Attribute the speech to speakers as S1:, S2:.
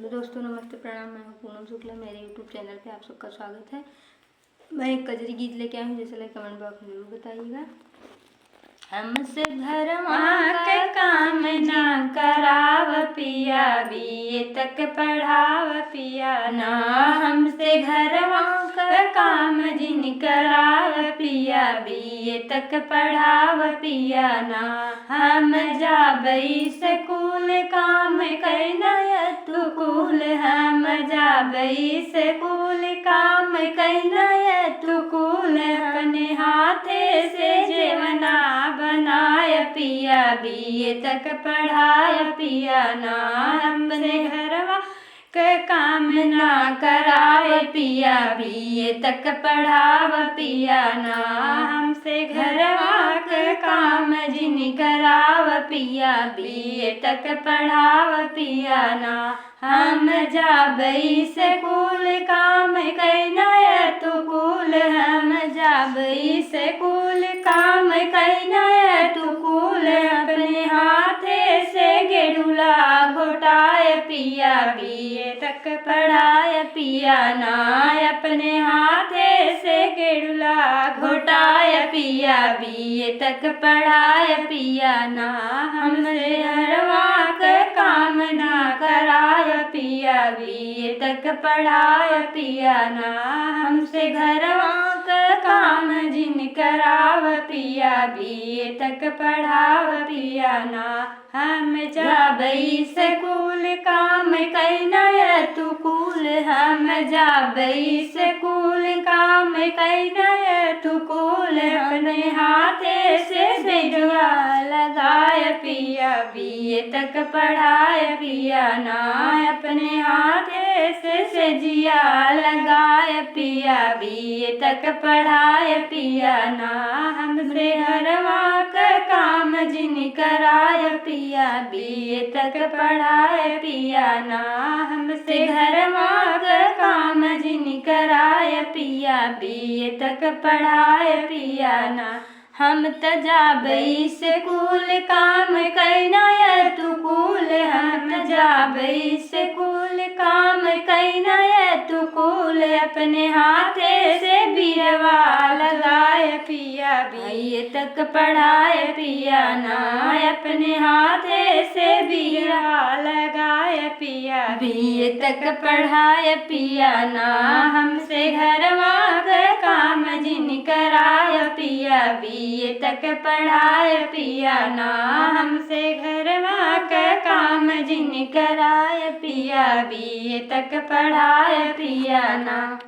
S1: Hello दोस्तों, नमस्ते, प्रणाम। मैं हूँ पूनम शुक्ला। मेरे यूट्यूब चैनल पे आप सबका स्वागत है। मैं एक कजरी गीत लेके आई हूँ, जैसे लाइक कमेंट बॉक्स में जरूर बताइएगा। हमसे घरवा के काम ना कराव पिया, बीए तक पढ़ाव पिया ना। हमसे घरवा का काम जिन कराव पिया, बीए तक पढ़ाव पिया ना। हम जाबई स्कूल काम कैना तू कूल, हम जाबई स्कूल काम कैना तू कूल। अपने हाथे से जेवना बनाय पिया, बीए तक पढ़ाय पिया ना। हमने घरवा के काम ना कराए पिया, बीए तक पढ़ाव पिया ना। हमसे घरवा के काम जिन कराव पिया, बीए तक पढ़ाव पिया ना। हम जाबई स्कूल काम कैना तू कूल, हम जाबई स्कूल काम कैना तू कूल। अपने हाथे से गेडुला घोटाए पिया, बीए तक पढ़ाए पिया ना। अपने हाथे से गेडुला घोटाए पिया, बीए तक पढ़ाए पिया ना। हमसे घरवा के काम ना कराय पिया, बीए तक पढ़ाय पिया ना। हमसे घरवा के काम जिन कराव पिया, बीए तक पढ़ाव पिया ना। हम जाबई स्कूल काम कैना तू कूल, हम जाबई स्कूल काम कैना तू कूल। अपने हाथे से सेजुआ लगाय पिया, बीए तक पढ़ाय पिया ना। अपने हाथे से सेजिया लगाय पिया, बीए तक पढ़ाय पिया ना। हमसे घरवा का काम जिन कराय पिया, बीए तक पढ़ाय पिया ना। हमसे घरवा का काम जिन कराय पिया, बीए तक पढ़ाय पिया ना। हम त जाबई स्कूल काम कैना तू कूल, हम जाबई स्कूल काम कैना तू कूल। अपने हाथे से बीरवा लगाय पिया, बीए तक पढ़ाय पिया ना। अपने हाथे से बीरवा लगाय पिया, बीए तक पढ़ाय पिया ना। हमसे घरवा का काम जिन कराय पिया, बीए तक पढ़ाय पिया ना। हमसे घरवा का काम जिन कराय पिया, बीए तक पढ़ाय पिया ना।